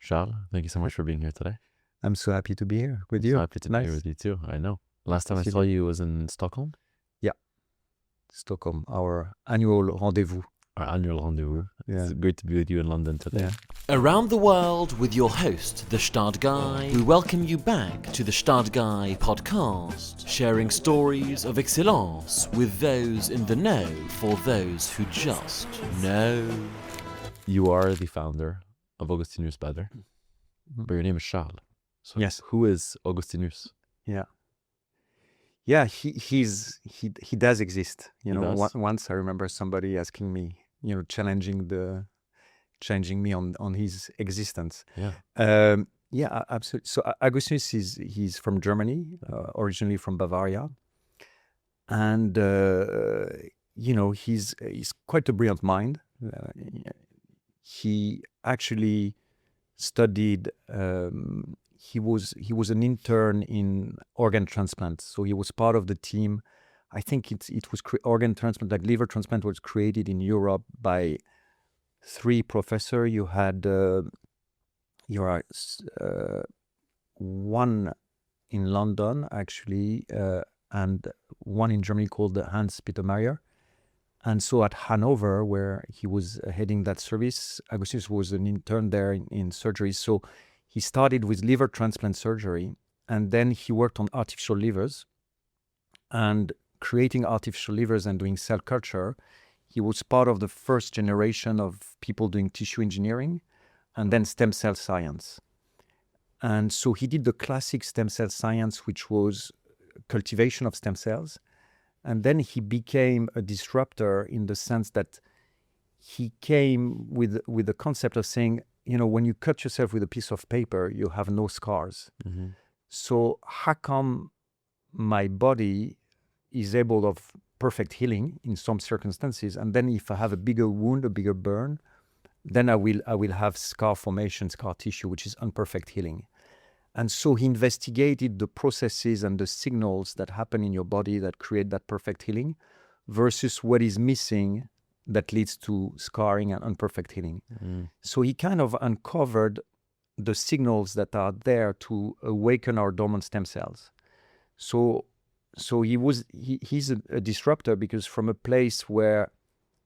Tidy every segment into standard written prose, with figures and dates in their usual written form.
Charles, thank you so much for being here today. I'm so happy to be here with you. So happy to be here with you too. I know. Last time I saw you was in Stockholm. Yeah, Stockholm, our annual rendezvous. Our annual rendezvous. It's great to be with you in London today. Yeah. Around the world with your host, the Gstaad Guy. We welcome you back to the Gstaad Guy podcast, sharing stories of excellence with those in the know for those who just know. You are the founder of Augustinus Bader, but your name is Charles. So Yes. who is Augustinus? Yeah, he does exist. He does? Once I remember somebody asking me, challenging me on his existence. Yeah. Yeah, absolutely. So Augustinus he's from Germany, originally from Bavaria, and he's quite a brilliant mind. He actually studied. He was an intern in organ transplant, so he was part of the team. I think it was organ transplant, like liver transplant, was created in Europe by three professors. You had one in London actually, and one in Germany called Hans Peter Mayer. And so at Hanover, where he was heading that service, Augustinus was an intern there in surgery. So he started with liver transplant surgery, and then he worked on artificial livers. And creating artificial livers and doing cell culture, he was part of the first generation of people doing tissue engineering and then stem cell science. And so he did the classic stem cell science, which was cultivation of stem cells. And then he became a disruptor in the sense that he came with the concept of saying, when you cut yourself with a piece of paper, you have no scars. Mm-hmm. So how come my body is able of perfect healing in some circumstances, and then if I have a bigger wound, a bigger burn, then I will have scar formation, scar tissue, which is imperfect healing. And so he investigated the processes and the signals that happen in your body that create that perfect healing versus what is missing that leads to scarring and imperfect healing. Mm. So he kind of uncovered the signals that are there to awaken our dormant stem cells. So he's a disruptor, because from a place where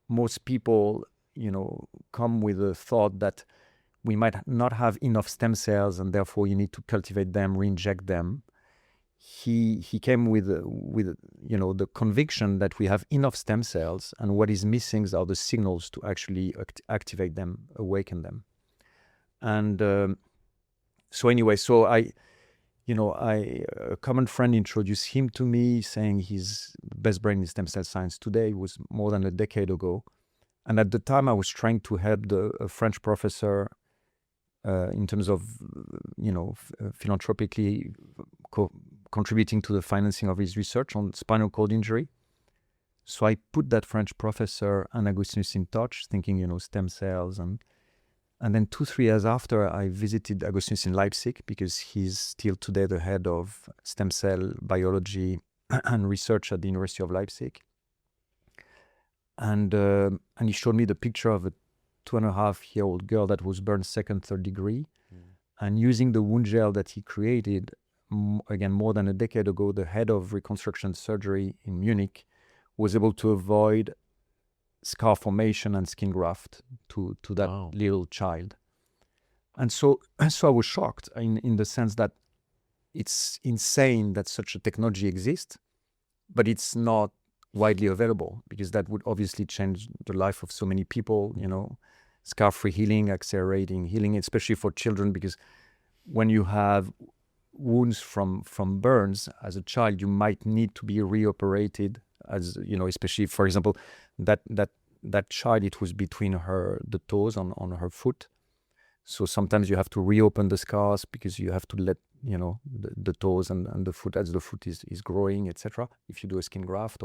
most people, come with the thought that we might not have enough stem cells and therefore you need to cultivate them, re-inject them. He came with the conviction that we have enough stem cells, and what is missing are the signals to actually activate them, awaken them. And a common friend introduced him to me, saying he's the best brain in stem cell science today. It was more than a decade ago. And at the time, I was trying to help a French professor in terms of, philanthropically contributing to the financing of his research on spinal cord injury. So I put that French professor and Augustinus in touch, thinking, stem cells. And then 2-3 years after, I visited Augustinus in Leipzig, because he's still today the head of stem cell biology and research at the University of Leipzig. And he showed me the picture of a 2.5-year-old girl that was burned second, third degree. And using the wound gel that he created, again, more than a decade ago, the head of reconstruction surgery in Munich was able to avoid scar formation and skin graft to that little child. And so I was shocked in the sense that it's insane that such a technology exists, but it's not widely available, because that would obviously change the life of so many people, scar-free healing, accelerating healing, especially for children, because when you have wounds from burns as a child, you might need to be reoperated, as especially, for example, that child, it was between the toes on her foot. So sometimes you have to reopen the scars, because you have to let the toes and the foot, as the foot is growing, etc. If you do a skin graft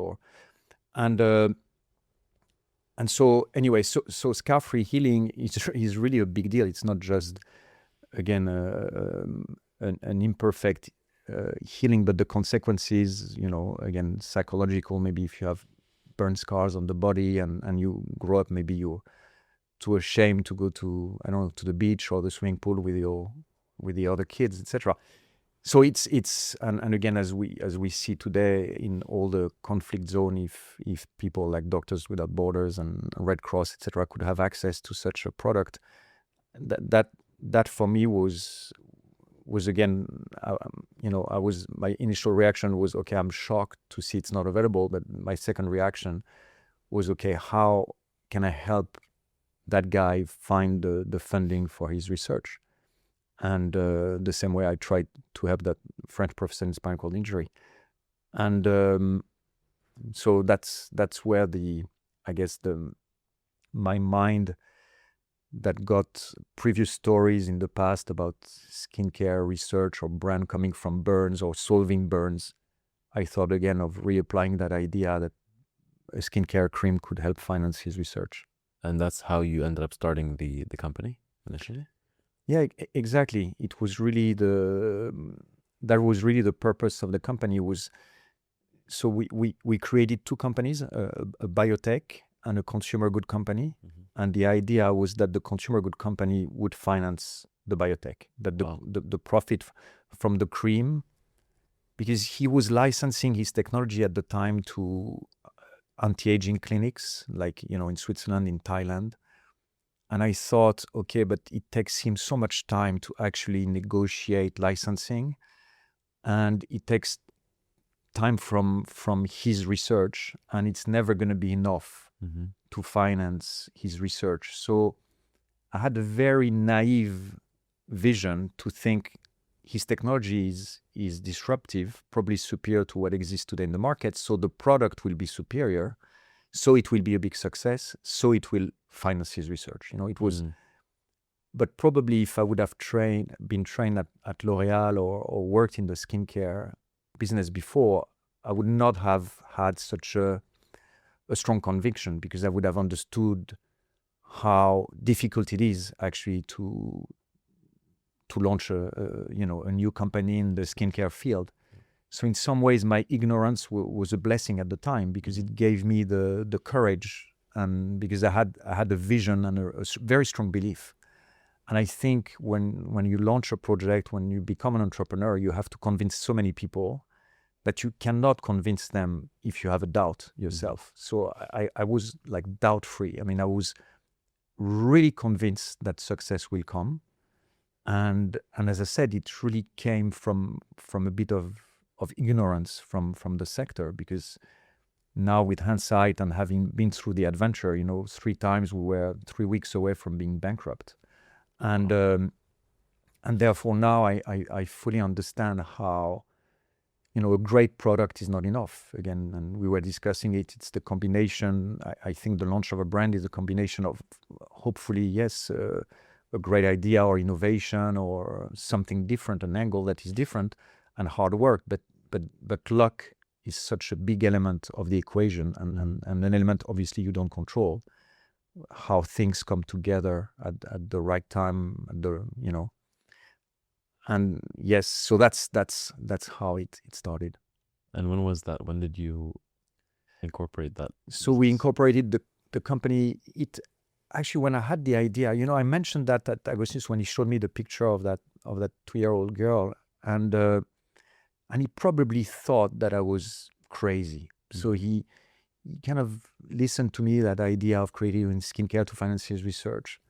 and so anyway, so scar-free healing is really a big deal. It's not just, again, an imperfect healing, but the consequences, again, psychological. Maybe if you have burn scars on the body and you grow up, maybe too ashamed to go to, I don't know, to the beach or the swimming pool with the other kids, etc. So it's and again, as we see today in all the conflict zone, if people like Doctors Without Borders and Red Cross, etc., could have access to such a product, that for me was again, my initial reaction was, okay, I'm shocked to see it's not available, but my second reaction was, okay, how can I help that guy find the funding for his research? And the same way I tried to help that French professor in spinal cord injury. And so that's where my mind that got previous stories in the past about skincare research or brand coming from burns or solving burns, I thought again of reapplying that idea that a skincare cream could help finance his research. And that's how you ended up starting the company initially? Yeah, exactly. It was really that was really the purpose of the company. So we created two companies, a biotech and a consumer good company. Mm-hmm. And the idea was that the consumer good company would finance the biotech, that the profit from the cream, because he was licensing his technology at the time to anti-aging clinics, like, in Switzerland, in Thailand. And I thought, okay, but it takes him so much time to actually negotiate licensing, and it takes time from his research, and it's never going to be enough mm-hmm. to finance his research. So I had a very naive vision to think his technology is disruptive, probably superior to what exists today in the market. So the product will be superior. So it will be a big success. So it will finance his research. It was, but probably if I would have been trained at L'Oréal or worked in the skincare business before, I would not have had such a strong conviction, because I would have understood how difficult it is actually to launch a new company in the skincare field. So in some ways, my ignorance was a blessing at the time, because it gave me the courage, and because I had a vision and a very strong belief. And I think when you launch a project, when you become an entrepreneur, you have to convince so many people that you cannot convince them if you have a doubt yourself. So I was like doubt free. I mean, I was really convinced that success will come. And as I said, it really came from a bit of ignorance from the sector, because now with hindsight and having been through the adventure, 3 times we were 3 weeks away from being bankrupt. And therefore now I fully understand how, a great product is not enough. Again, and we were discussing it, it's the combination. I think the launch of a brand is a combination of, hopefully, yes, a great idea or innovation or something different, an angle that is different, and hard work. But luck is such a big element of the equation, and an element obviously you don't control, how things come together at the right time, and yes, so that's how it started. And when was that? When did you incorporate that? So we incorporated the company. It actually, when I had the idea, I mentioned that at Augustinus when he showed me the picture of that 2-year-old girl, and he probably thought that I was crazy. Mm-hmm. So he kind of listened to me, that idea of creating skincare to finance his research,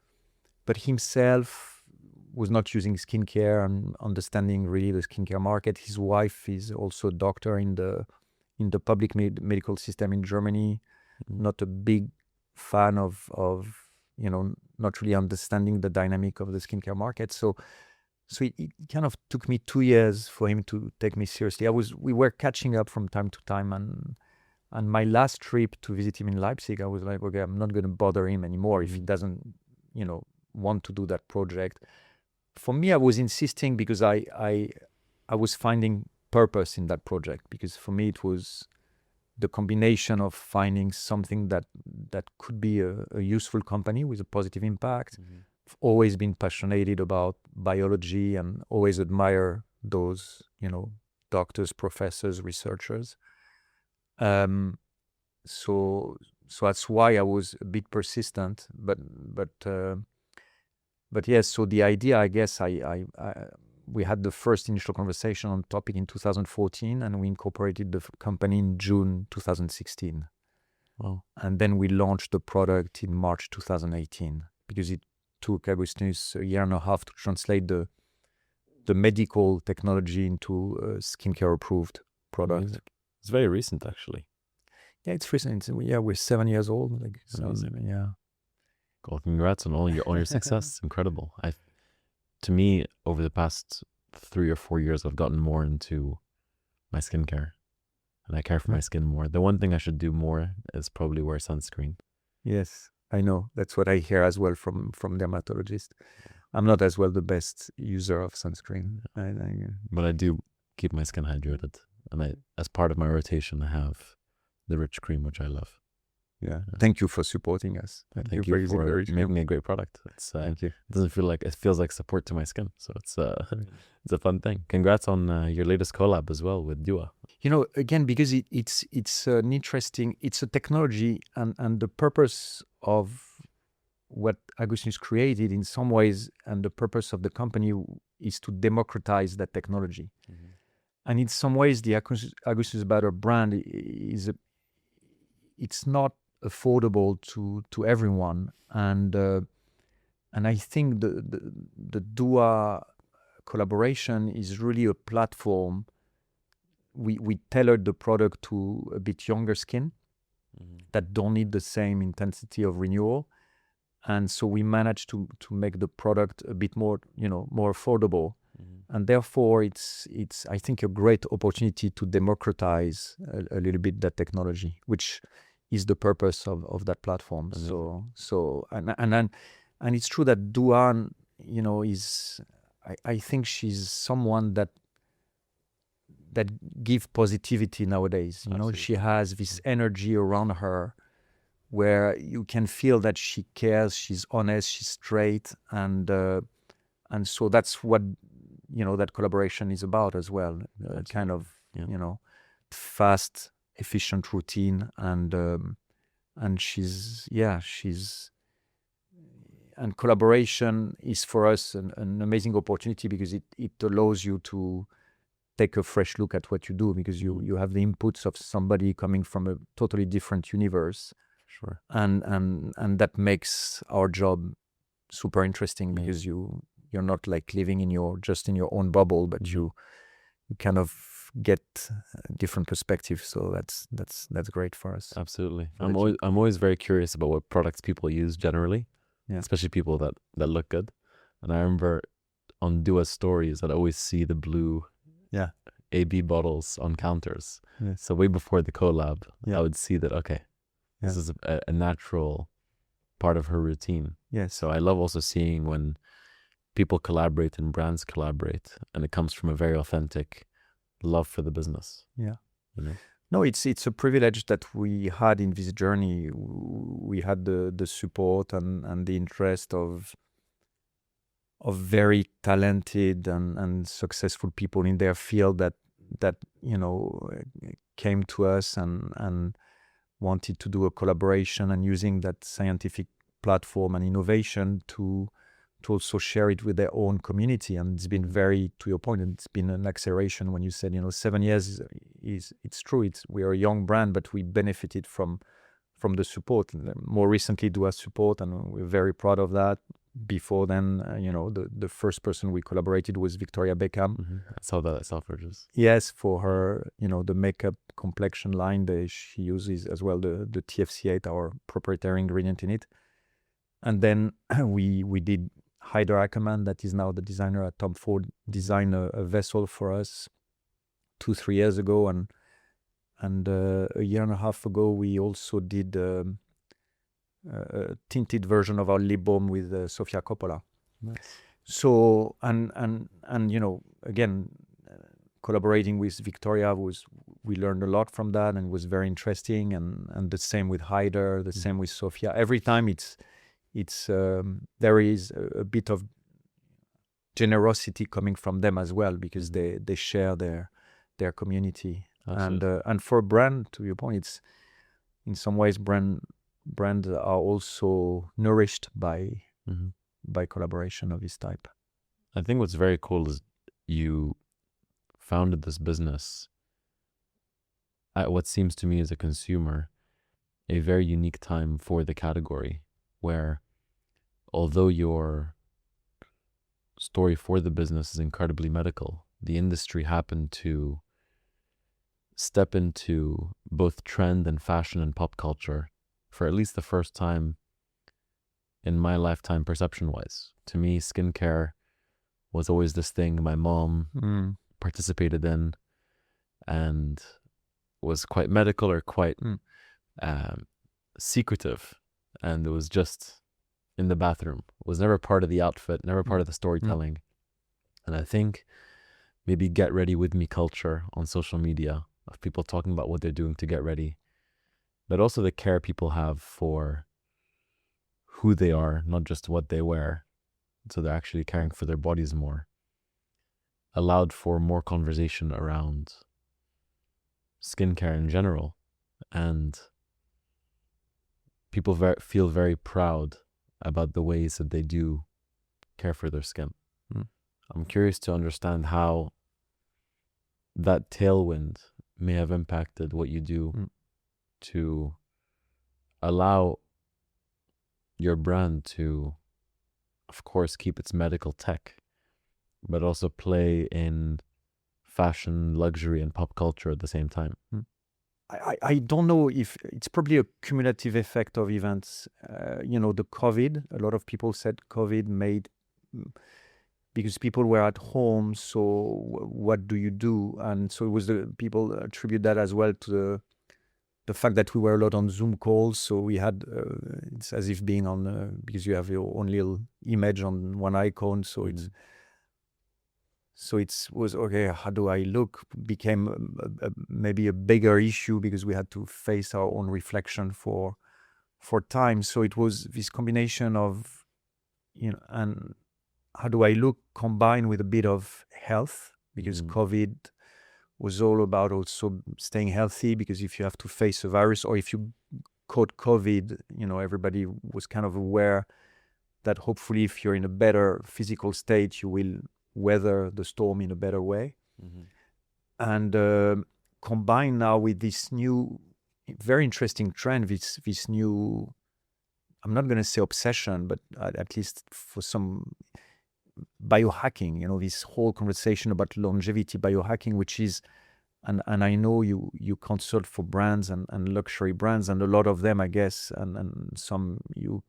but himself was not using skincare and understanding really the skincare market. His wife is also a doctor in the public medical system in Germany. Mm-hmm. Not a big fan of not really understanding the dynamic of the skincare market. So it kind of took me 2 years for him to take me seriously. We were catching up from time to time, and my last trip to visit him in Leipzig, I was like, okay, I'm not going to bother him anymore if he doesn't, want to do that project. For me, I was insisting because I was finding purpose in that project, because for me it was the combination of finding something that could be a useful company with a positive impact. Mm-hmm. I've always been passionate about biology and always admire those, doctors, professors, researchers. So so that's why I was a bit persistent. But yes. So the idea, I guess, we had the first initial conversation on the topic in 2014, and we incorporated the company in June 2016. Wow. And then we launched the product in March 2018, because it took Augustinus a year and a half to translate the medical technology into a skincare approved product. Amazing. It's very recent, actually. Yeah, it's recent. We're 7 years old. Like, so, yeah. Well, congrats on all your success. It's incredible. To me, over the past 3 or 4 years, I've gotten more into my skincare, and I care for my skin more. The one thing I should do more is probably wear sunscreen. Yes, I know. That's what I hear as well from dermatologists. I'm not as well the best user of sunscreen. But I do keep my skin hydrated, and as part of my rotation, I have the rich cream, which I love. Yeah. Thank you for supporting us. Thank you for making a great product. Thank you. It feels like support to my skin, so it's a fun thing. Congrats on your latest collab as well with Dua. Again, because it's an interesting, it's a technology, and the purpose of what Augustinus created in some ways, and the purpose of the company is to democratize that technology. Mm-hmm. And in some ways, the Augustinus Bader brand it's not affordable to everyone, and I think the Dua collaboration is really a platform. We tailored the product to a bit younger skin that don't need the same intensity of renewal, and so we managed to make the product a bit more more affordable. And therefore, it's I think a great opportunity to democratize a little bit that technology, which is the purpose of that platform. And it's true that Duan, is I think she's someone that gives positivity nowadays. Absolutely. She has this energy around her where you can feel that she cares, she's honest, she's straight, and so that's what that collaboration is about as well. Kind of fast, efficient routine, and she's and collaboration is for us an amazing opportunity, because it allows you to take a fresh look at what you do, because you have the inputs of somebody coming from a totally different universe. Sure. And that makes our job super interesting, because you're not like living in your own bubble, but you kind of get a different perspective. So that's great for us. Absolutely. I'm always very curious about what products people use generally, especially people that look good. And I remember on Dua's stories, I'd always see the blue AB bottles on counters. Yes. So way before the collab, I would see that, okay, this is a natural part of her routine. Yes. So I love also seeing when people collaborate and brands collaborate, and it comes from a very authentic love for the business. Yeah. No, it's a privilege that we had in this journey. We had the support and the interest of very talented and successful people in their field that came to us and wanted to do a collaboration, and using that scientific platform and innovation to also share it with their own community. And it's been very, to your point, it's been an acceleration when you said 7 years is it's true. We are a young brand, but we benefited from the support. More recently, Dua support, and we're very proud of that. Before then, the first person we collaborated was Victoria Beckham. Mm-hmm. I saw that at Selfridges. Yes, for her, the makeup complexion line that she uses as well, the TFC8, our proprietary ingredient in it. And then we did Hyder Ackerman, that is now the designer at Tom Ford, design a vessel for us 2-3 years ago, and a year and a half ago we also did a tinted version of our lip balm with Sofia Coppola. Nice. So and again, collaborating with Victoria we learned a lot from that, and it was very interesting, and the same with Hyder, the same with Sofia. Every time it's there is a bit of generosity coming from them as well, because they share their community. Absolutely. And for a brand, to your point, it's in some ways brand brands are also nourished by Mhm. collaboration of this type. I think what's very cool is you founded this business at what seems to me as a consumer a very unique time for the category, where although your story for the business is incredibly medical, the industry happened to step into both trend and fashion and pop culture for at least the first time in my lifetime, perception wise. To me, skincare was always this thing my mom participated in and was quite medical or quite secretive, and it was just in the bathroom. It was never part of the outfit, never part of the storytelling. And I think maybe get ready with me culture on social media of people talking about what they're doing to get ready, but also the care people have for who they are, not just what they wear. So they're actually caring for their bodies more, allowed for more conversation around skincare in general. And people feel very proud about the ways that they do care for their skin. I'm curious to understand how that tailwind may have impacted what you do to allow your brand to, of course, keep its medical tech, but also play in fashion, luxury, and pop culture at the same time. I don't know if it's probably a cumulative effect of events. The COVID, a lot of people said COVID made, because people were at home, so what do you do? And so it was people attribute that as well to the fact that we were a lot on Zoom calls. So we had, it's as if being on, because you have your own little image on one icon. So it was, okay, how do I look? Became maybe a bigger issue because we had to face our own reflection for time. So it was this combination of, and how do I look combined with a bit of health, because COVID was all about also staying healthy, because if you have to face a virus or if you caught COVID, everybody was kind of aware that hopefully if you're in a better physical state, you will weather the storm in a better way. And combined now with this new, very interesting trend, this new, I'm not going to say obsession, but at least for some biohacking, this whole conversation about longevity biohacking, which is, and I know you consult for brands and luxury brands, and a lot of them, I guess, and some you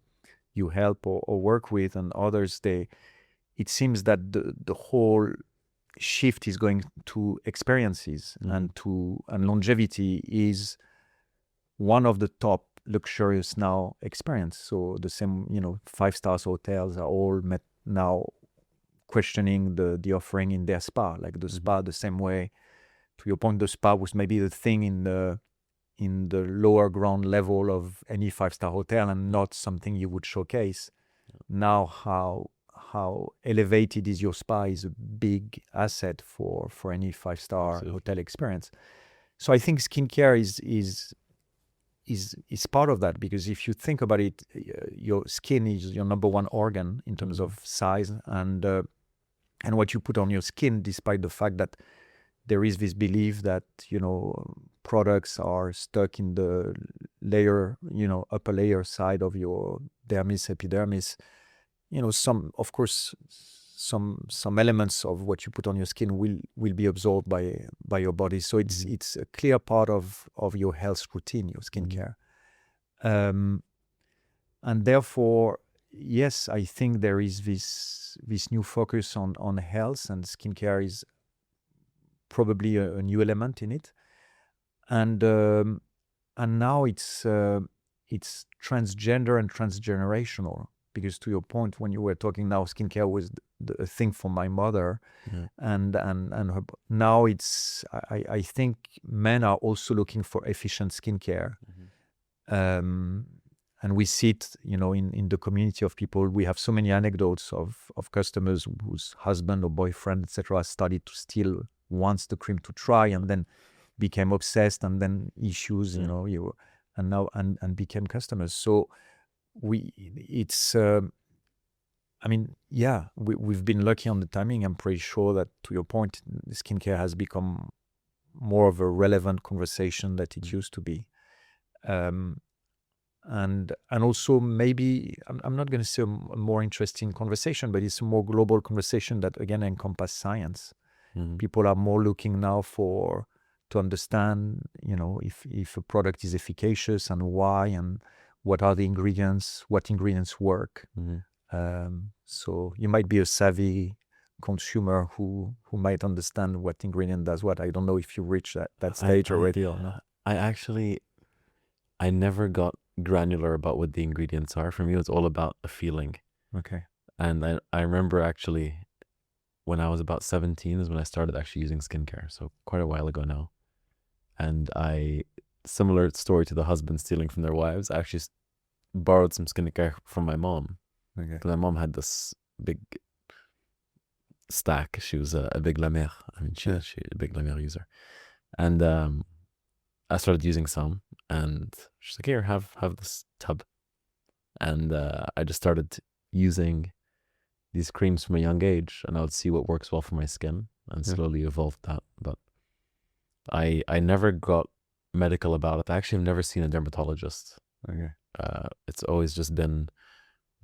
help or work with, and others, it seems that the whole shift is going to experiences, and longevity is one of the top luxurious now experience. So the same, 5-star hotels are all now questioning the offering in their spa, like the spa, the same way, to your point, the spa was maybe the thing in the lower ground level of any 5-star hotel and not something you would showcase. Now how elevated is your spa is a big asset for any 5-star hotel experience. So I think skincare is part of that, because if you think about it, your skin is your number one organ in terms of size, and what you put on your skin, despite the fact that there is this belief that, products are stuck in the layer, upper layer side of your dermis, epidermis. Some elements of what you put on your skin will be absorbed by your body. So it's a clear part of your health routine, your skincare. And therefore, yes, I think there is this new focus on health, and skincare is probably a new element in it. And now it's transgender and transgenerational, because to your point, when you were talking now, skincare was a thing for my mother, and her, now it's, I think men are also looking for efficient skincare. And we see it, in the community of people. We have so many anecdotes of customers whose husband or boyfriend, etc., started to steal once the cream to try, and then became obsessed, and then issues, and and became customers. So it's we've been lucky on the timing. I'm pretty sure that, to your point, skincare has become more of a relevant conversation that it used to be. And also maybe I'm not going to say a more interesting conversation, but it's a more global conversation that again encompasses science. People are more looking now to understand, if a product is efficacious and why, and what are the ingredients, what ingredients work. So you might be a savvy consumer who might understand what ingredient does what. I don't know if you reach that stage already or not. I never got granular about what the ingredients are. For me, it was all about a feeling. Okay. And I remember actually when I was about 17 is when I started actually using skincare. So quite a while ago now. And similar story to the husband stealing from their wives, I actually borrowed some skincare from my mom. Okay. Because my mom had this big stack. She was a big La Mer. I mean, she's a big La Mer user. And I started using some, and she's like, "Here, have this tub." And I just started using these creams from a young age, and I would see what works well for my skin, and slowly evolved that. But I never got medical about it. I actually have never seen a dermatologist. Okay. It's always just been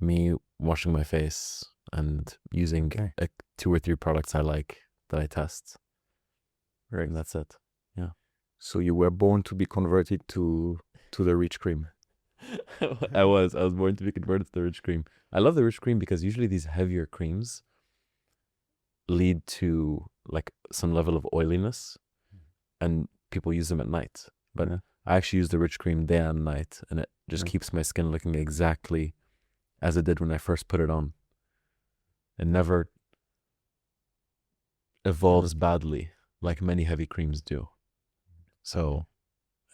me washing my face and using 2 or 3 products I like that I test. Right. And that's it. Yeah. So you were born to be converted to the rich cream. I was born to be converted to the rich cream. I love the rich cream because usually these heavier creams lead to like some level of oiliness, and people use them at night. But I actually use the rich cream day and night, and it just keeps my skin looking exactly as it did when I first put it on. It never evolves badly like many heavy creams do. So,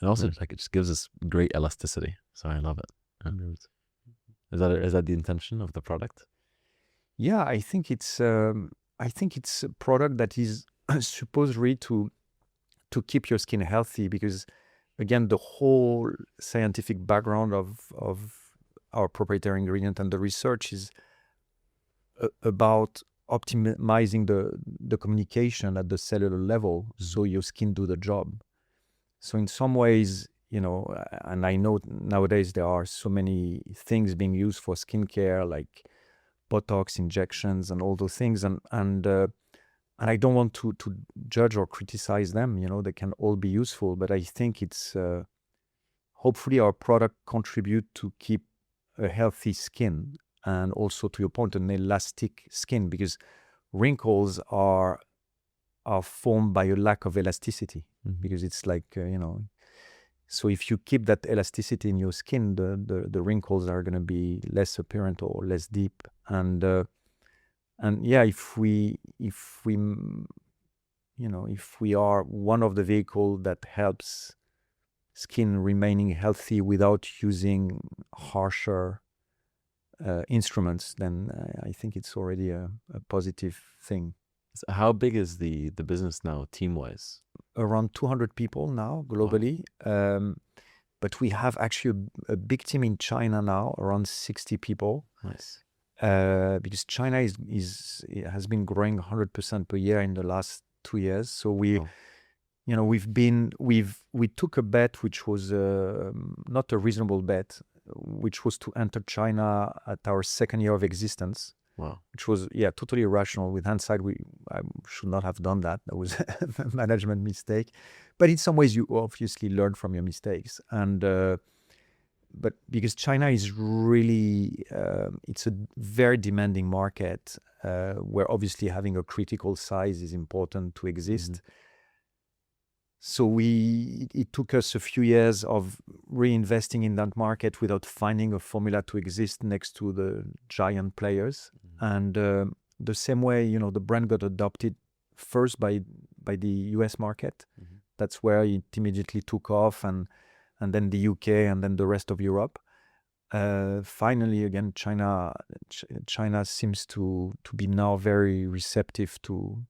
and also like it just gives us great elasticity. So I love it. Is that the intention of the product? Yeah, I think it's a product that is supposed really to keep your skin healthy, because again, the whole scientific background of our proprietary ingredient and the research is about optimizing the communication at the cellular level, so your skin do the job. So in some ways, and I know nowadays there are so many things being used for skincare, like Botox injections and all those things, and I don't want to judge or criticize them. They can all be useful, but I think it's hopefully our product contribute to keep a healthy skin, and also, to your point, an elastic skin, because wrinkles are formed by a lack of elasticity, because it's like so if you keep that elasticity in your skin, the wrinkles are going to be less apparent or less deep, and yeah, if we are one of the vehicle that helps skin remaining healthy without using harsher instruments, then I think it's already a positive thing. So how big is the business now, team-wise? Around 200 people now globally. Wow. But we have actually a big team in China now, around 60 people. Nice. Because China has been growing 100% per year in the last 2 years. So we took a bet, which was not a reasonable bet, which was to enter China at our 2nd year of existence. Wow. Which was totally irrational. With hindsight, I should not have done that. That was a management mistake. But in some ways, you obviously learn from your mistakes. And but because China is really it's a very demanding market, where obviously having a critical size is important to exist. So it took us a few years of reinvesting in that market without finding a formula to exist next to the giant players. And the same way, the brand got adopted first by the US market. That's where it immediately took off, and then the UK, and then the rest of Europe. Finally, again, China seems to be now very receptive to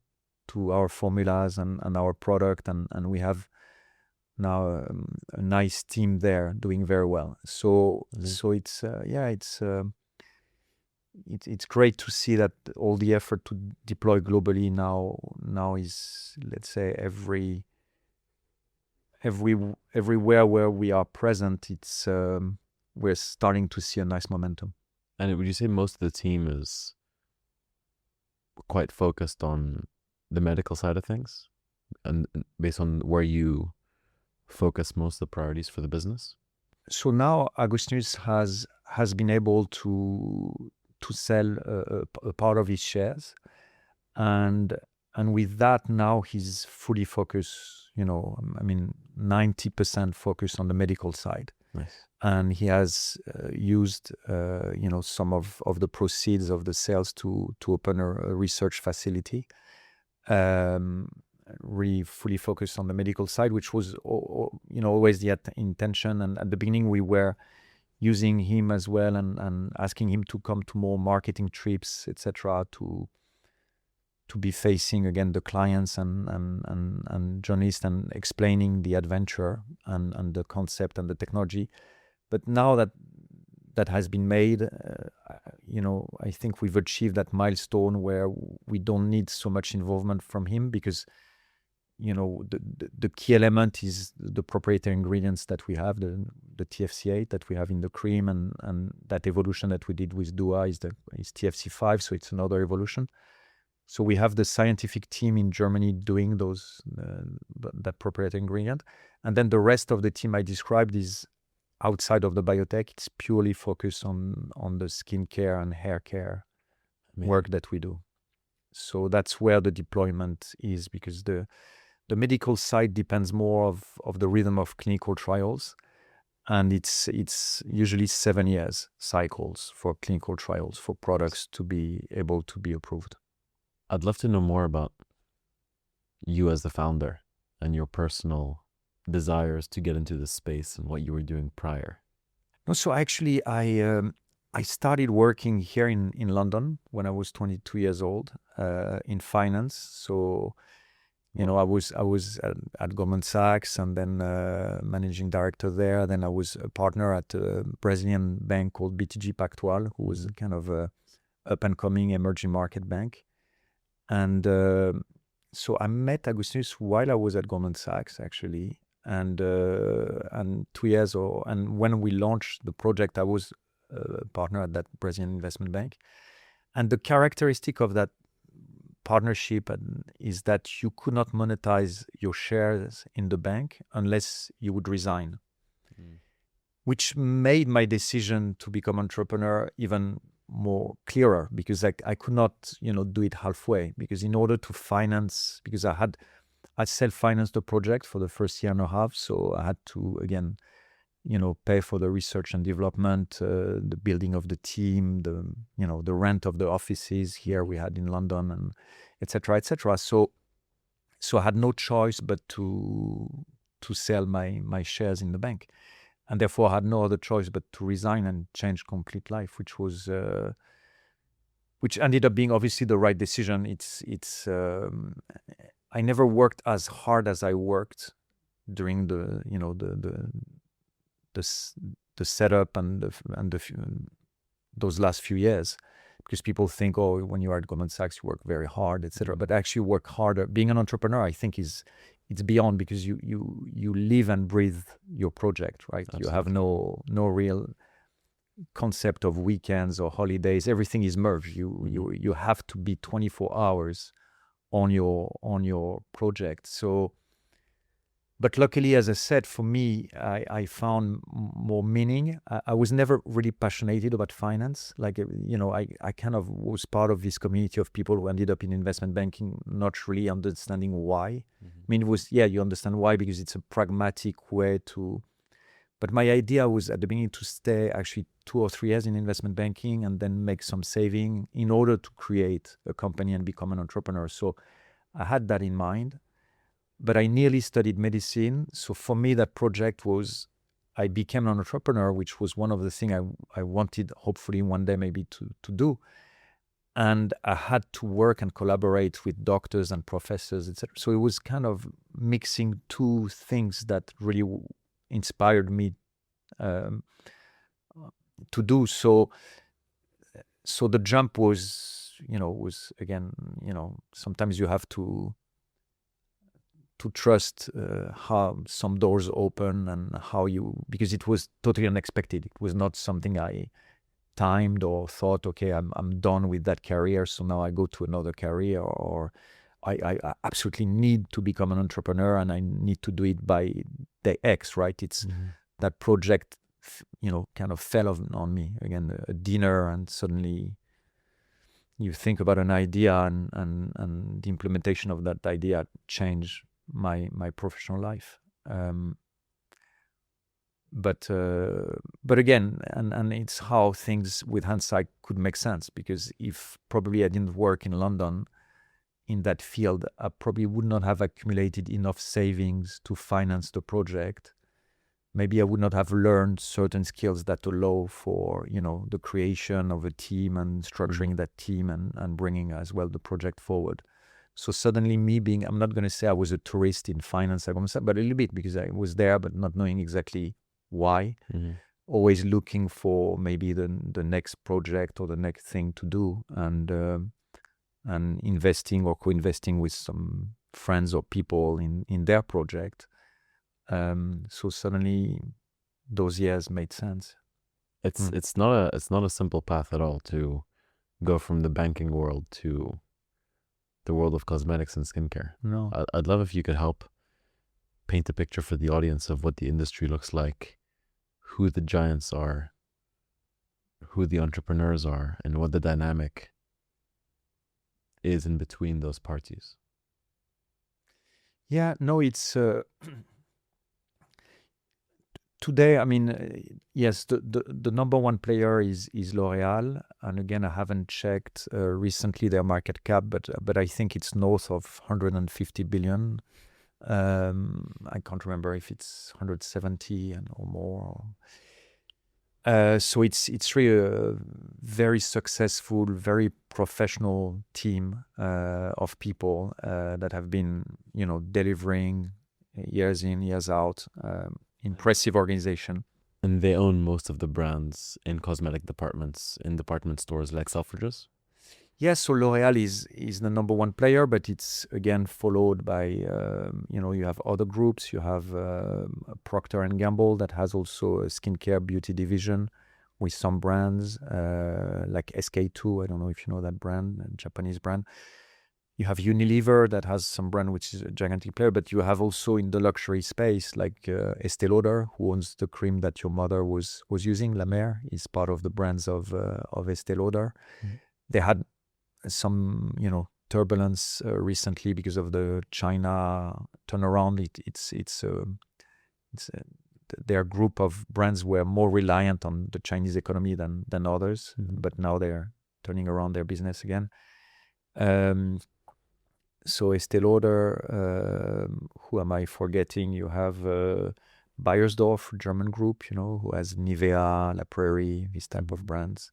our formulas and our product, and we have now a nice team there doing very well. So it's it's great to see that all the effort to deploy globally now is, let's say, everywhere where we are present, it's we're starting to see a nice momentum. And would you say most of the team is quite focused on the medical side of things, and based on where you focus most of the priorities for the business? So now Augustinus has been able to sell a part of his shares, and with that now he's fully focused. 90% focused on the medical side. Nice. And he has used some of the proceeds of the sales to open a research facility, really fully focused on the medical side, which was always the intention. And at the beginning we were using him as well and asking him to come to more marketing trips, etc., to be facing again the clients and journalists and explaining the adventure and the concept and the technology. But now that has been made, I think we've achieved that milestone where we don't need so much involvement from him, because the key element is the proprietary ingredients that we have, the TFC8 that we have in the cream, and that evolution that we did with Dua is TFC5, so it's another evolution. So we have the scientific team in Germany doing that proprietary ingredient, and then the rest of the team I described is outside of the biotech. It's purely focused on the skincare and hair care work that we do. So that's where the deployment is, because the medical side depends more of the rhythm of clinical trials, and it's usually 7 years cycles for clinical trials for products to be able to be approved. I'd love to know more about you as the founder and your personal desires to get into this space and what you were doing prior. No, so actually I started working here in London when I was 22 years old in finance. So I was at Goldman Sachs, and then managing director there. Then I was a partner at a Brazilian bank called BTG Pactual, who was kind of a up and coming emerging market bank. And so I met Augustinus while I was at Goldman Sachs, actually, and 2 years and when we launched the project, I was a partner at that Brazilian investment bank. And the characteristic of that partnership is that you could not monetize your shares in the bank unless you would resign, which made my decision to become entrepreneur even more clearer, because I could not do it halfway, because in order to finance, because I self-financed the project for the first year and a half, so I had to again pay for the research and development, the building of the team, the rent of the offices here we had in London, and etc. So I had no choice but to sell my shares in the bank. And therefore, I had no other choice but to resign and change complete life, which ended up being obviously the right decision. I never worked as hard as I worked during the setup and those last few years, because people think, oh, when you are at Goldman Sachs, you work very hard, etc. But actually, work harder. Being an entrepreneur, I think, it's beyond, because you live and breathe your project, right? Absolutely. You have no real concept of weekends or holidays. Everything is merged. You have to be 24 hours on your project. So, but luckily, as I said, for me, I found more meaning. I was never really passionate about finance. Like, I kind of was part of this community of people who ended up in investment banking, not really understanding why. Mm-hmm. I mean, it was, you understand why, because it's a pragmatic way to, but my idea was at the beginning to stay actually 2 or 3 years in investment banking and then make some saving in order to create a company and become an entrepreneur. So I had that in mind. But I nearly studied medicine. So for me, that project was, I became an entrepreneur, which was one of the things I wanted, hopefully one day maybe to do. and I had to work and collaborate with doctors and professors, etc. So it was kind of mixing two things that really inspired me to do so. So the jump was again, sometimes you have to trust how some doors open and because it was totally unexpected. It was not something I timed or thought, okay, I'm done with that career, so now I go to another career, or I absolutely need to become an entrepreneur and I need to do it by day X, right? It's that project, kind of fell on me again, a dinner, and suddenly you think about an idea and the implementation of that idea changed my professional life. But again, and it's how things with hindsight could make sense, because if probably I didn't work in London in that field, I probably would not have accumulated enough savings to finance the project. Maybe I would not have learned certain skills that allow for, the creation of a team and structuring that team and bringing as well the project forward. So suddenly I'm not going to say I was a tourist in finance, but a little bit, because I was there, but not knowing exactly why. Always looking for maybe the next project or the next thing to do, and investing or co-investing with some friends or people in their project. So suddenly those years made sense. It's not a simple path at all to go from the banking world to the world of cosmetics and skincare. No. I'd love if you could help paint a picture for the audience of what the industry looks like, who the giants are, who the entrepreneurs are, and what the dynamic is in between those parties. Yeah, no, it's today, I mean, yes, the number one player is L'Oréal, and again, I haven't checked recently their market cap, but I think it's north of 150 billion. I can't remember if it's 170 or more. So it's really a very successful, very professional team of people that have been, delivering years in, years out. Impressive organization. And they own most of the brands in cosmetic departments, in department stores like Selfridges? Yes, so L'Oréal is the number one player, but it's again followed by, you have other groups. You have Procter & Gamble that has also a skincare beauty division with some brands like SK2. I don't know if you know that brand, a Japanese brand. You have Unilever that has some brand which is a gigantic player, but you have also in the luxury space like Estée Lauder, who owns the cream that your mother was using. La Mer is part of the brands of Estée Lauder. They had some, turbulence recently because of the China turnaround. It's their group of brands were more reliant on the Chinese economy than others, but now they're turning around their business again. So Estée Lauder, who am I forgetting? You have Beiersdorf, German group, who has Nivea, La Prairie, these type of brands.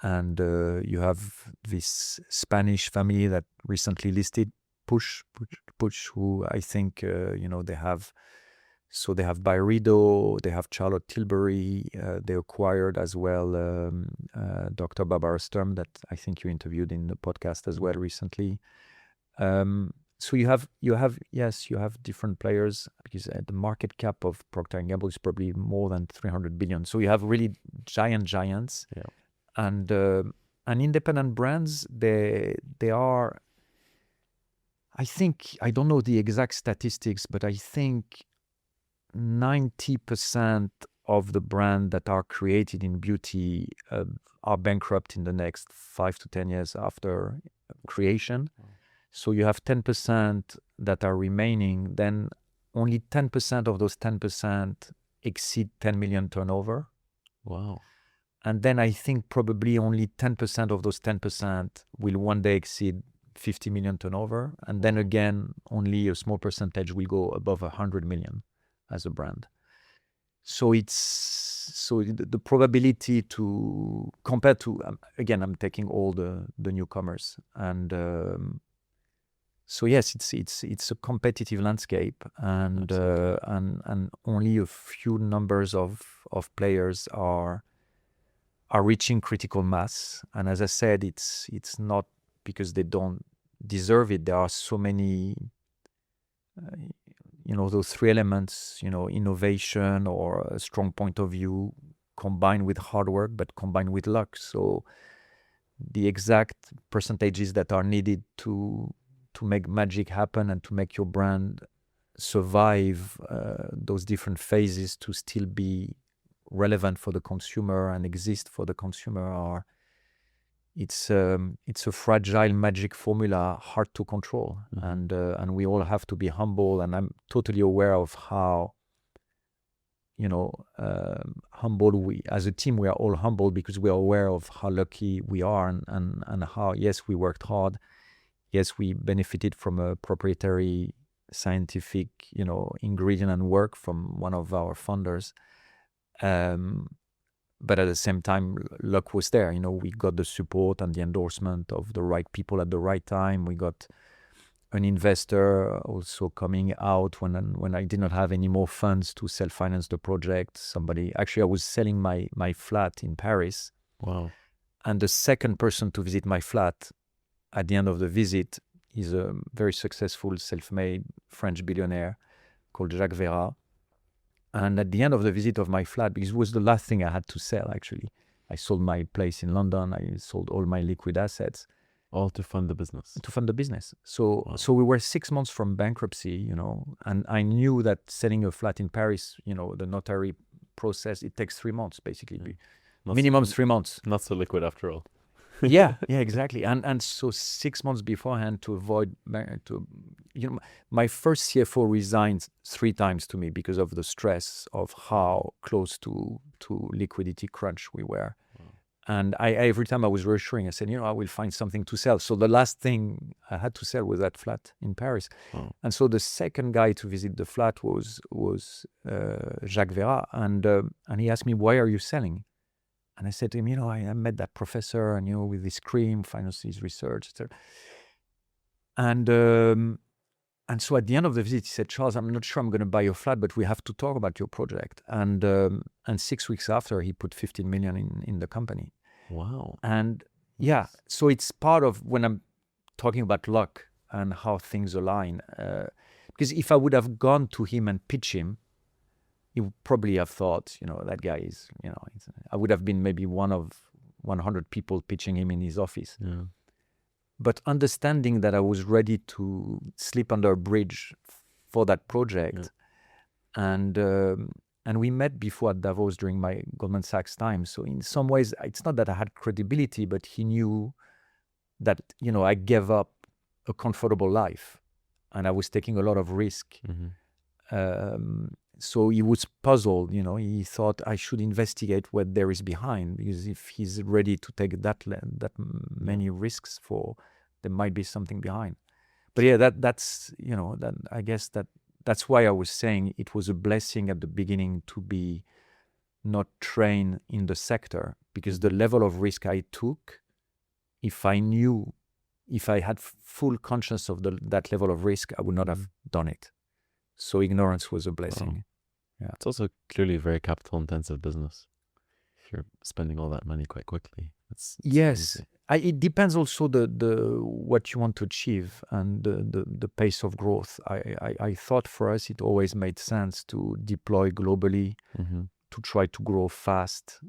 And you have this Spanish family that recently listed, Push, who I think, they have Byredo, they have Charlotte Tilbury, they acquired as well Dr. Barbara Sturm that I think you interviewed in the podcast as well recently. So you have different players, because the market cap of Procter & Gamble is probably more than 300 billion. So you have really giants. Yeah. And independent brands, they are, I think, I don't know the exact statistics, but I think 90% of the brands that are created in beauty are bankrupt in the next 5 to 10 years after creation. Wow. So you have 10% that are remaining, then only 10% of those 10% exceed 10 million turnover. Wow. And then I think probably only 10% of those 10% will one day exceed 50 million turnover. And then again, only a small percentage will go above 100 million as a brand. So the probability to compare to again, I'm taking all the newcomers, and so yes, it's a competitive landscape, and and only a few numbers of players are reaching critical mass. And as I said, it's not because they don't deserve it. There are so many, those three elements, innovation or a strong point of view combined with hard work, but combined with luck. So the exact percentages that are needed to make magic happen and to make your brand survive those different phases to still be relevant for the consumer and exist for the consumer it's a fragile magic formula, hard to control. And we all have to be humble, and I'm totally aware of how humble we as a team. We are all humble because we are aware of how lucky we are, and how, yes, we worked hard. Yes, we benefited from a proprietary scientific, ingredient and work from one of our founders. But at the same time, luck was there. We got the support and the endorsement of the right people at the right time. We got an investor also coming out when I did not have any more funds to self-finance the project. Actually, I was selling my flat in Paris. Wow. And the second person to visit my flat at the end of the visit is a very successful self-made French billionaire called Jacques Vera. And at the end of the visit of my flat, because it was the last thing I had to sell, actually, I sold my place in London. I sold all my liquid assets. All to fund the business. So Wow. So we were 6 months from bankruptcy, and I knew that selling a flat in Paris, the notary process, it takes 3 months, basically. Minimum 3 months. Not so liquid after all. yeah, exactly. And so 6 months beforehand, to avoid, my first CFO resigned 3 times to me because of the stress of how close to liquidity crunch we were. Wow. And every time I was reassuring, I said, I will find something to sell. So the last thing I had to sell was that flat in Paris. Wow. And so the second guy to visit the flat was Jacques Vera, and he asked me, "Why are you selling?" And I said to him, I met that professor, and with his cream, finance his research, etc. And so at the end of the visit, he said, "Charles, I'm not sure I'm going to buy your flat, but we have to talk about your project." And 6 weeks after, he put 15 million in the company. Wow. And yeah, so it's part of when I'm talking about luck and how things align. Because if I would have gone to him and pitch him, he would probably have thought, that guy is, I would have been maybe one of 100 people pitching him in his office. Yeah. But understanding that I was ready to sleep under a bridge for that project, and we met before at Davos during my Goldman Sachs time. So in some ways, it's not that I had credibility, but he knew that, I gave up a comfortable life, and I was taking a lot of risk. So he was puzzled, he thought I should investigate what there is behind, because if he's ready to take that many risks there might be something behind. But yeah, that's, I guess that's why I was saying it was a blessing at the beginning to be not trained in the sector, because the level of risk I took, if I had full conscience of that level of risk, I would not have done it. So ignorance was a blessing. Yeah. It's also clearly a very capital intensive business. If you're spending all that money quite quickly, it's yes. crazy. It depends also the what you want to achieve and the pace of growth. I thought for us it always made sense to deploy globally, to try to grow fast,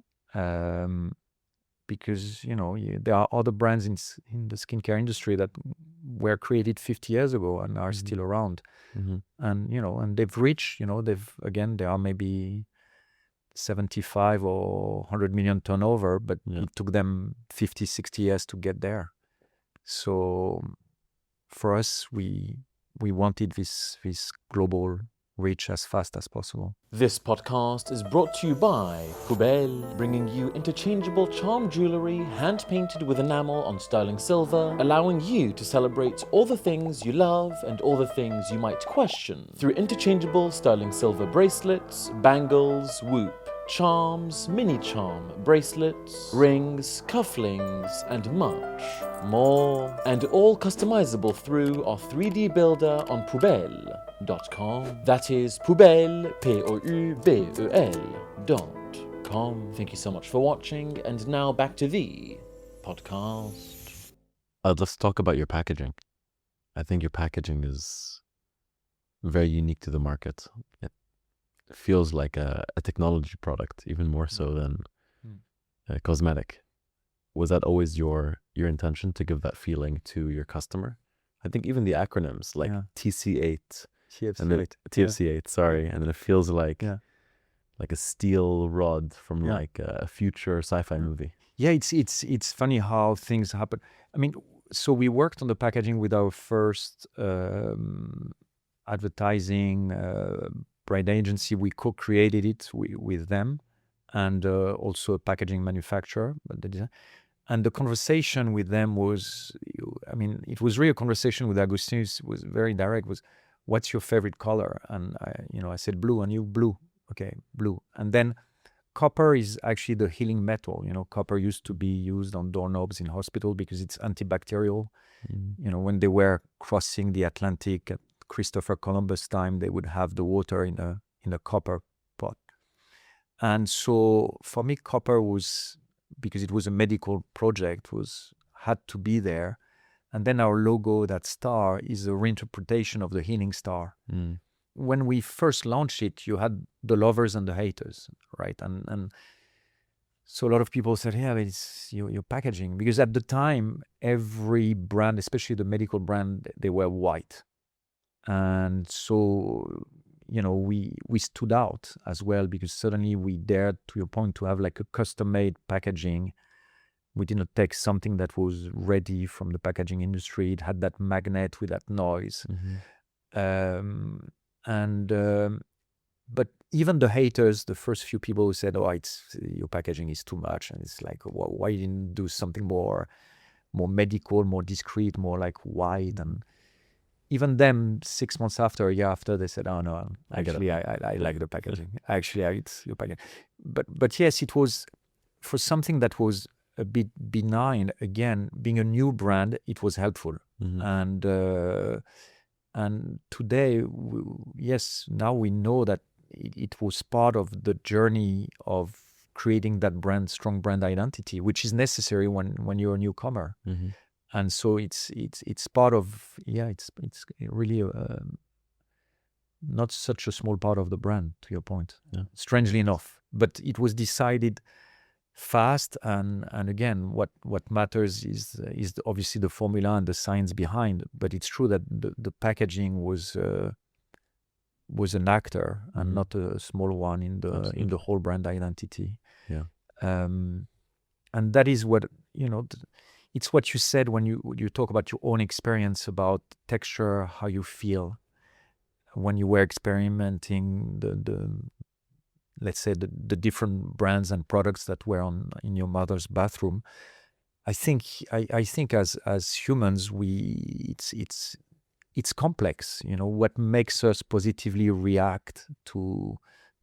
because there are other brands in the skincare industry that were created 50 years ago and are still around. And they've reached, there are maybe 75 or 100 million turnover, but it took them 50, 60 years to get there. So for us, we wanted this global reach as fast as possible. This podcast is brought to you by Poubelle, bringing you interchangeable charm jewelry hand-painted with enamel on sterling silver, allowing you to celebrate all the things you love and all the things you might question through interchangeable sterling silver bracelets, bangles, whoop, charms, mini charm, bracelets, rings, cufflinks, and much more. And all customizable through our 3D builder on Poubelle.com. That is Poubelle, Poubelle.com. Thank you so much for watching, and now back to the podcast. Let's talk about your packaging. I think your packaging is very unique to the market. It feels like a technology product, even more so than a cosmetic. Was that always your intention to give that feeling to your customer? I think even the acronyms like TC8 and then TFC8, sorry, and then it feels like a steel rod from like a future sci-fi movie. Yeah, it's funny how things happen. I mean, so we worked on the packaging with our first advertising brand agency. We co-created it with them, and also a packaging manufacturer. And the conversation with them was, I mean, it was really a conversation with Augustinus. Was very direct. Was, what's your favorite color? And I said blue, and you blue. Okay, blue. And then copper is actually the healing metal. Copper used to be used on doorknobs in hospital because it's antibacterial. When they were crossing the Atlantic at Christopher Columbus time, they would have the water in a copper pot. And so for me, copper was, because it was a medical project, had to be there. And then our logo, that star, is a reinterpretation of the healing star. When we first launched it, you had the lovers and the haters, right? And so a lot of people said, yeah, but it's your packaging. Because at the time, every brand, especially the medical brand, they were white. And so, we stood out as well, because suddenly we dared, to your point, to have like a custom-made packaging. We did not take something that was ready from the packaging industry. It had that magnet with that noise. But even the haters, the first few people who said, "Oh, your packaging is too much," and it's like, why you didn't do something more medical, more discreet, more like white? And even them, 6 months after, a year after, they said, "Oh no, actually, I like the packaging. Actually, it's your packaging." But yes, it was for something that was a bit benign. Again, being a new brand, it was helpful. And today, yes, now we know that it was part of the journey of creating that strong brand identity, which is necessary when you're a newcomer. And so it's part of, it's really not such a small part of the brand, to your point, strangely enough. But it was decided fast, and again, what matters is obviously the formula and the science behind. But it's true that the packaging was an actor and not a small one in the whole brand identity. And that is what it's what you said when you talk about your own experience about texture, how you feel when you were experimenting let's say the different brands and products that were in your mother's bathroom. I think as humans, it's complex. What makes us positively react to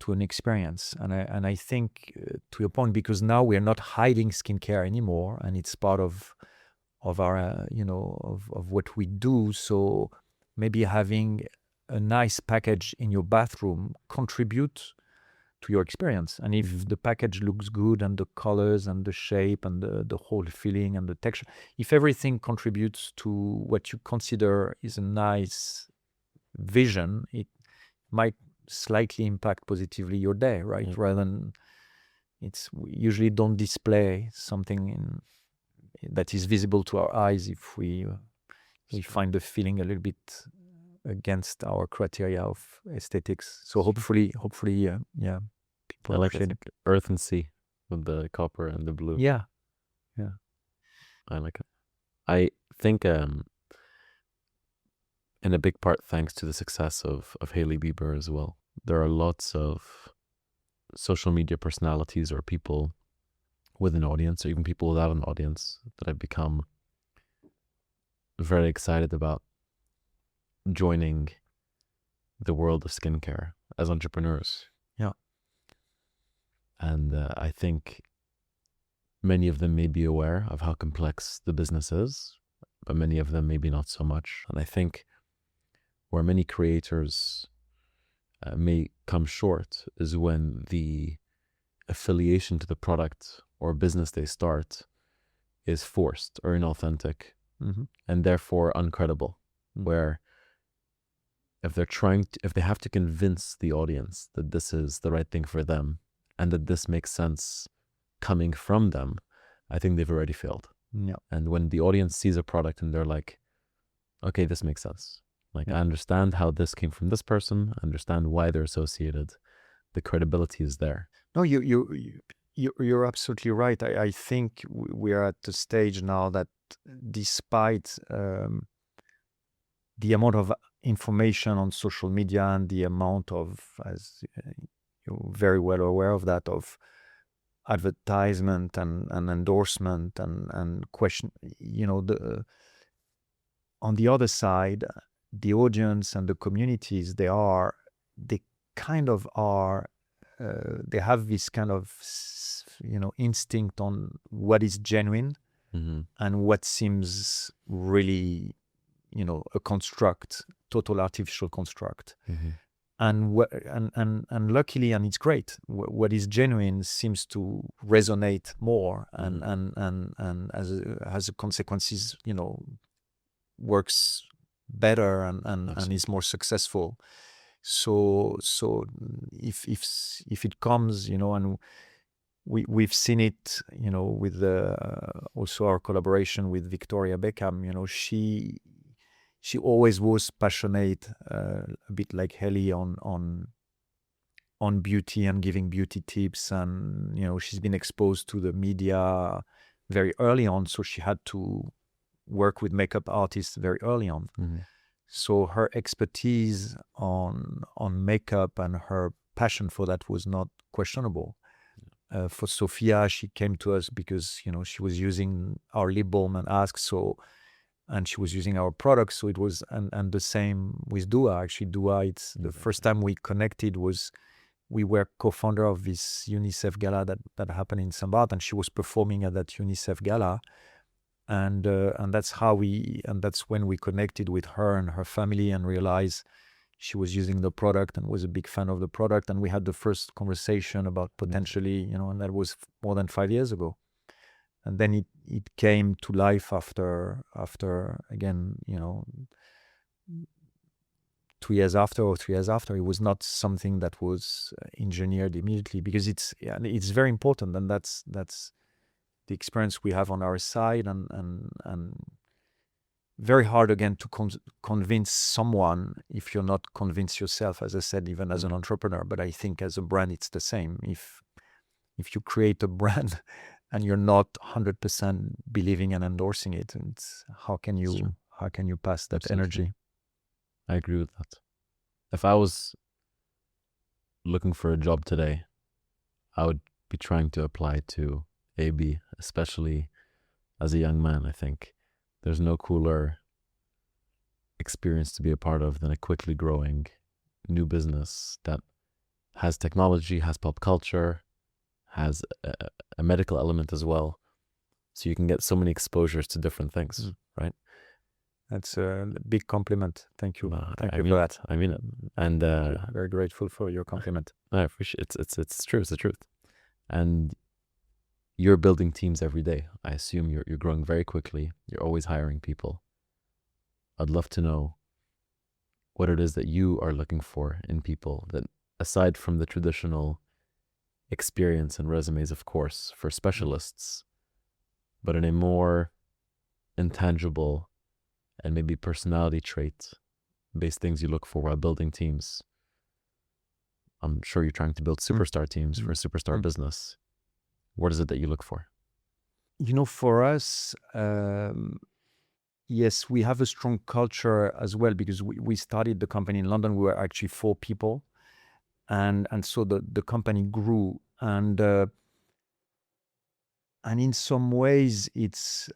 an experience, and I think to your point, because now we are not hiding skincare anymore, and it's part of our of what we do. So maybe having a nice package in your bathroom contributes to your experience. And if the package looks good, and the colors and the shape and the whole feeling and the texture, if everything contributes to what you consider is a nice vision, it might slightly impact positively your day, right? Rather than we usually don't display something that is visible to our eyes if we find the feeling a little bit against our criteria of aesthetics. So hopefully, people I like appreciate it. Earth and sea with the copper and the blue. Yeah. I like it. I think in a big part thanks to the success of Hailey Bieber as well. There are lots of social media personalities or people with an audience, or even people without an audience, that I've become very excited about joining the world of skincare as entrepreneurs. Yeah. And I think many of them may be aware of how complex the business is, but many of them maybe not so much. And I think where many creators may come short is when the affiliation to the product or business they start is forced or inauthentic, and therefore uncredible. Where if they have to convince the audience that this is the right thing for them and that this makes sense coming from them, I think they've already failed. Yeah. And when the audience sees a product and they're like, okay, this makes sense. Like, I understand how this came from this person, I understand why they're associated. The credibility is there. No, you're absolutely right. I think we are at the stage now that despite the amount of information on social media and the amount of, as you're very well aware of that, of advertisement and endorsement and question, on the other side, the audience and the communities, they have this kind of instinct on what is genuine and what seems really a construct, total artificial construct. And luckily, and it's great, what is genuine seems to resonate more and as a consequences, works better and is more successful. So if it comes, and we've seen it, with also our collaboration with Victoria Beckham, she always was passionate, a bit like Hailey, on beauty and giving beauty tips, and she's been exposed to the media very early on, so she had to work with makeup artists very early on. So her expertise on makeup and her passion for that was not questionable. For Sophia, she came to us because she was using our lip balm and asked and she was using our products, so it was and the same with Dua. Actually, Dua, it's the first time we connected was we were co-founder of this UNICEF gala that happened in Sambat, and she was performing at that UNICEF gala. And that's when we connected with her and her family and realized she was using the product and was a big fan of the product. And we had the first conversation about potentially, and that was more than 5 years ago. And then it came to life after again, 2 years after or 3 years after. It was not something that was engineered immediately, because it's very important, and that's the experience we have on our side, and very hard again to convince someone if you're not convinced yourself, as I said, even as an entrepreneur. But I think as a brand, it's the same. If you create a brand and you're not 100% believing and endorsing it, how can you pass that energy? I agree with that. If I was looking for a job today, I would be trying to apply to AB, especially as a young man. I think there's no cooler experience to be a part of than a quickly growing new business that has technology, has pop culture, has a medical element as well. So you can get so many exposures to different things, right? That's a big compliment. Thank you. Thank you for that. I mean it. And very grateful for your compliment. I appreciate it. It's true. It's the truth. And you're building teams every day. I assume you're growing very quickly. You're always hiring people. I'd love to know what it is that you are looking for in people, that aside from the traditional experience and resumes, of course, for specialists, but in a more intangible and maybe personality trait based things you look for while building teams. I'm sure you're trying to build superstar teams for a superstar business. What is it that you look for? For us, yes, we have a strong culture as well, because we started the company in London. We were actually 4 people, and so the company grew, and in some ways it's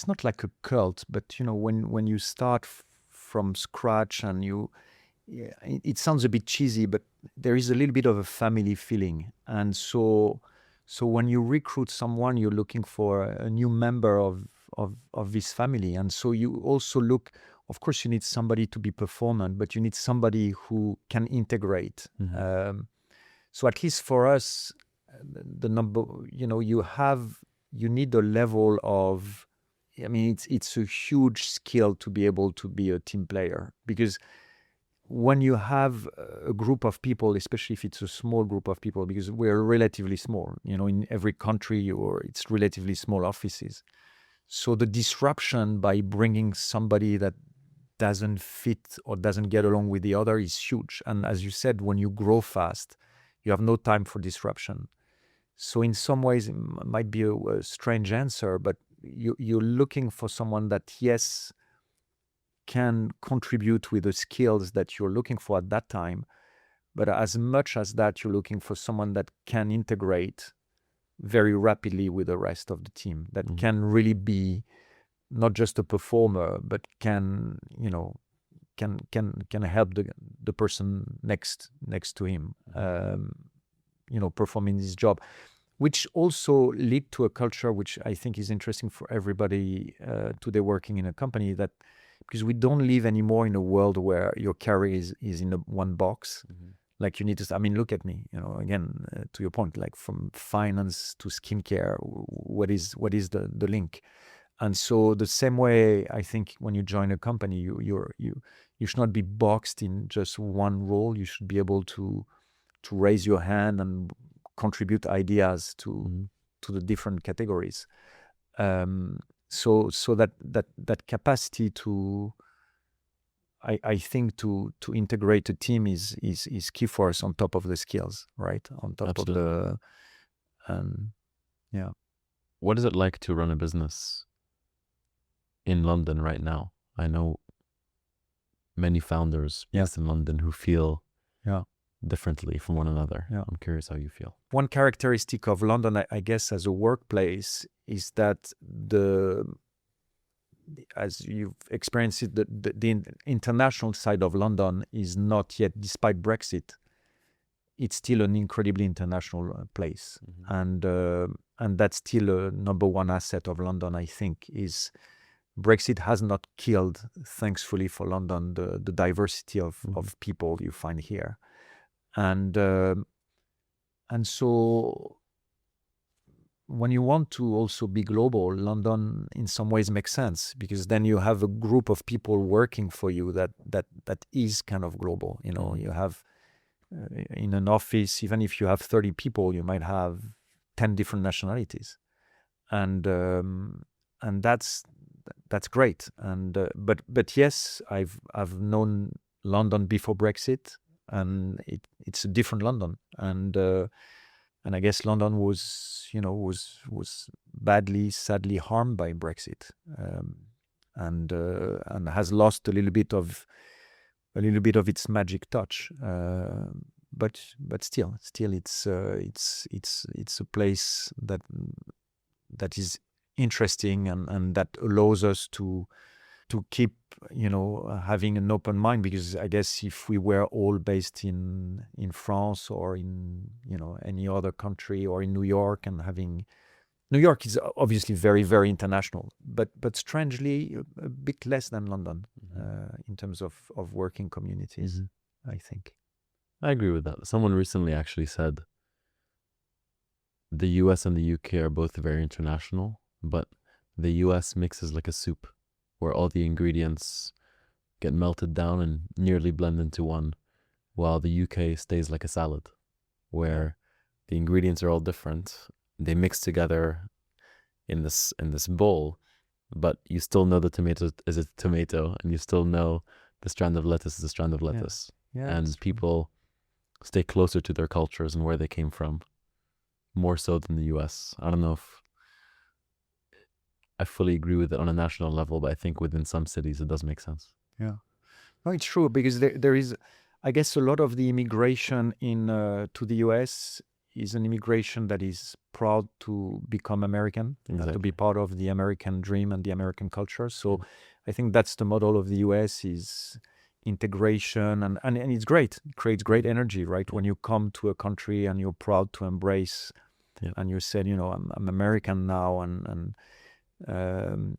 not like a cult, but when you start from scratch, and it sounds a bit cheesy, but there is a little bit of a family feeling. And so when you recruit someone, you're looking for a new member of this family. And so you also look, of course, you need somebody to be performant, but you need somebody who can integrate. So at least for us, the number, you need a level of, I mean, it's a huge skill to be able to be a team player, because when you have a group of people, especially if it's a small group of people, because we're relatively small, in every country, or it's relatively small offices. So the disruption by bringing somebody that doesn't fit or doesn't get along with the other is huge. And as you said, when you grow fast, you have no time for disruption. So in some ways, it might be a strange answer, but you're looking for someone that, yes, can contribute with the skills that you're looking for at that time. But as much as that, you're looking for someone that can integrate very rapidly with the rest of the team, that can really be not just a performer, but can help the person next to him, performing his job, which also lead to a culture which I think is interesting for everybody today working in a company, that because we don't live anymore in a world where your career is in one box. Like you need to, I mean, look at me, again, to your point, like from finance to skincare, what is the link? And so the same way, I think when you join a company, you should not be boxed in just one role. You should be able to raise your hand and contribute ideas to the different categories. So that capacity to, I think to integrate a team is key for us, on top of the skills, right? On top Absolutely. of What is it like to run a business in London right now? I know many founders based in London who feel differently from one another. I'm curious how you feel. One characteristic of London, I guess, as a workplace, is that as you've experienced it, the international side of London is not yet, despite Brexit, it's still an incredibly international place. And that's still a number one asset of London, I think, is Brexit has not killed, thankfully for London, the diversity of people you find here. And so when you want to also be global, London in some ways makes sense, because then you have a group of people working for you that is kind of global. You have in an office, even if you have 30 people, you might have 10 different nationalities, and that's great. And but yes, I've known London before Brexit, and it's a different London, and I guess London was badly, sadly harmed by Brexit, and has lost a little bit of its magic touch. But still, it's a place that is interesting, and that allows us to keep having an open mind, because I guess if we were all based in France, or in any other country, or in New York, and New York is obviously very, very international, but strangely a bit less than London in terms of working communities, I think. I agree with that. Someone recently actually said the US and the UK are both very international, but the US mixes like a soup, where all the ingredients get melted down and nearly blend into one, while the UK stays like a salad, where the ingredients are all different. They mix together in this bowl, but you still know the tomato is a tomato, and you still know the strand of lettuce is a strand of lettuce. And people stay closer to their cultures and where they came from, more so than the US. I don't know if I fully agree with it on a national level, but I think within some cities it does make sense. Yeah. No, it's true, because there is, I guess, a lot of the immigration to the US is an immigration that is proud to become American, to Exactly. be part of the American dream and the American culture. So I think that's the model of the US, is integration, and it's great. It creates great energy, right? When you come to a country and you're proud to embrace, and you said, I'm American now, and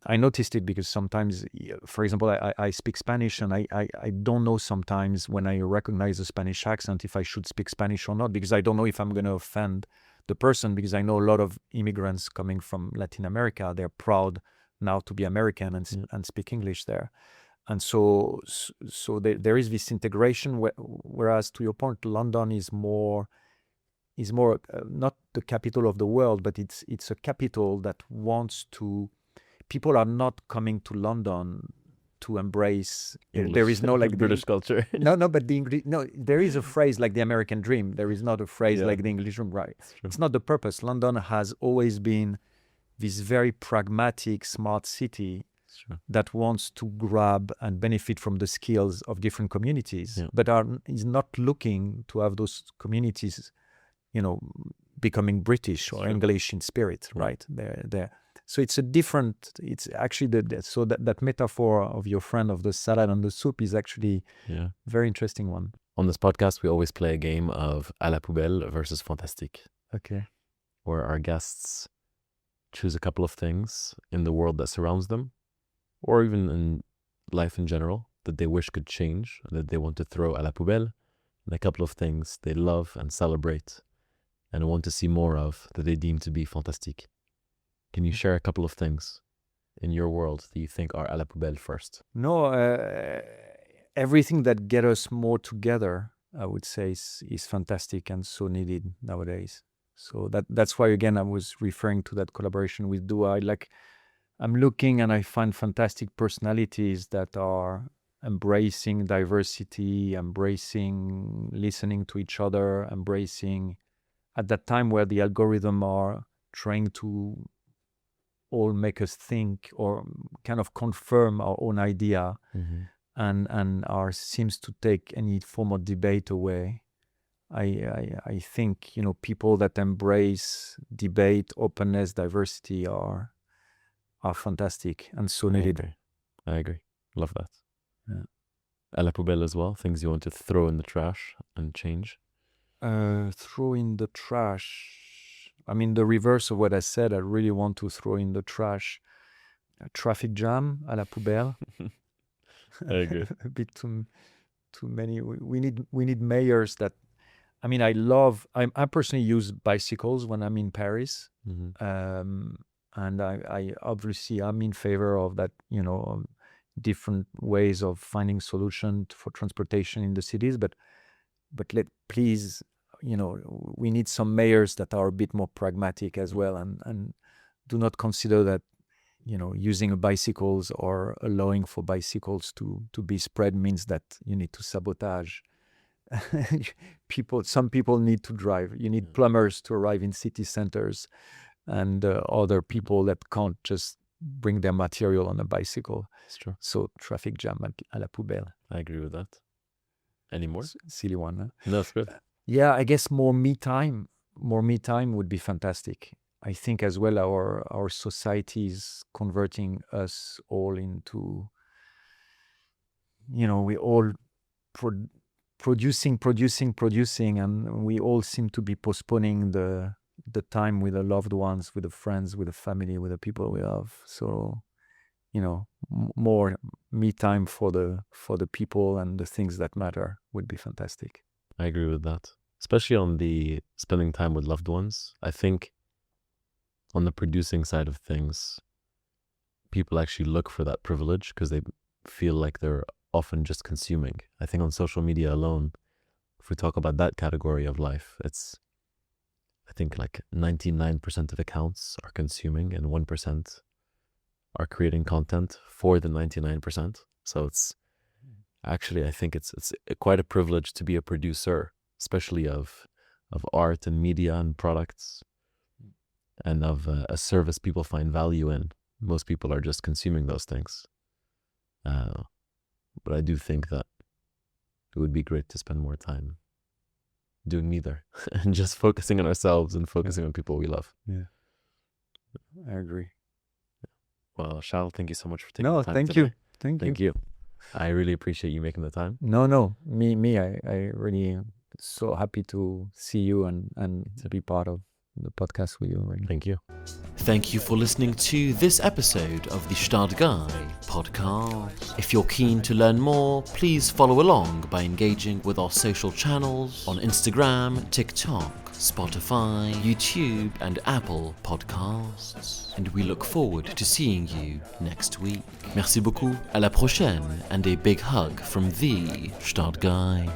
I noticed it because sometimes, for example, I speak Spanish, and I don't know sometimes when I recognize a Spanish accent if I should speak Spanish or not, because I don't know if I'm going to offend the person, because I know a lot of immigrants coming from Latin America, they're proud now to be American and speak English there. And so there is this integration, whereas, to your point, London is more not the capital of the world, but it's a capital that wants to. People are not coming to London to embrace English. There is no like British culture. No, but there is a phrase like the American dream. There is not a phrase like the English dream, right? It's not the purpose. London has always been this very pragmatic, smart city that wants to grab and benefit from the skills of different communities, but is not looking to have those communities, becoming British or English in spirit, right? So it's a different. It's actually that metaphor of your friend of the salad and the soup is actually very interesting one. On this podcast, we always play a game of à la poubelle versus Fantastique. Okay. Where our guests choose a couple of things in the world that surrounds them, or even in life in general, that they wish could change, that they want to throw à la poubelle, and a couple of things they love and celebrate and want to see more of that they deem to be fantastique. Can you share a couple of things in your world that you think are à la poubelle first? No, everything that gets us more together, I would say, is fantastic and so needed nowadays. So that's why, again, I was referring to that collaboration with Dua. I'm looking and I find fantastic personalities that are embracing diversity, embracing listening to each other, embracing at that time where the algorithm are trying to all make us think or kind of confirm our own idea, and seems to take any form of debate away. I think people that embrace debate, openness, diversity are fantastic and so needed. I agree. Love that. Yeah. À la poubelle as well. Things you want to throw in the trash and change. Throw in the trash. I mean, the reverse of what I said. I really want to throw in the trash. A traffic jam à la poubelle. I agree. A bit too many. We need mayors that. I mean, I personally use bicycles when I'm in Paris, and I obviously I'm in favor of that. Different ways of finding solution for transportation in the cities, but please. We need some mayors that are a bit more pragmatic as well, and do not consider that, using bicycles or allowing for bicycles to be spread means that you need to sabotage. Some people need to drive. You need plumbers to arrive in city centers, and other people that can't just bring their material on a bicycle. It's true. So traffic jam à la poubelle. I agree with that. Any more? Silly one, huh? No, it's good. Yeah, I guess more me time would be fantastic. I think as well our society is converting us all into, we all producing, and we all seem to be postponing the time with the loved ones, with the friends, with the family, with the people we love. So, more me time for the people and the things that matter would be fantastic. I agree with that. Especially on the spending time with loved ones. I think on the producing side of things, people actually look for that privilege because they feel like they're often just consuming. I think on social media alone, if we talk about that category of life, I think like 99% of accounts are consuming and 1% are creating content for the 99%. So it's actually, I think it's quite a privilege to be a producer, especially of art and media and products, and of a service people find value in. most people are just consuming those things. But I do think that it would be great to spend more time doing neither and just focusing on ourselves and focusing on people we love. Yeah, I agree. Well, Charles, thank you so much for taking No, the time thank today. you. Thank you. I really appreciate you making the time. No. I really so happy to see you and to be part of the podcast with you. Really. Thank you. Thank you for listening to this episode of the Gstaad Guy podcast. If you're keen to learn more, please follow along by engaging with our social channels on Instagram, TikTok, Spotify, YouTube, and Apple Podcasts. And we look forward to seeing you next week. Merci beaucoup, à la prochaine, and a big hug from the Gstaad Guy.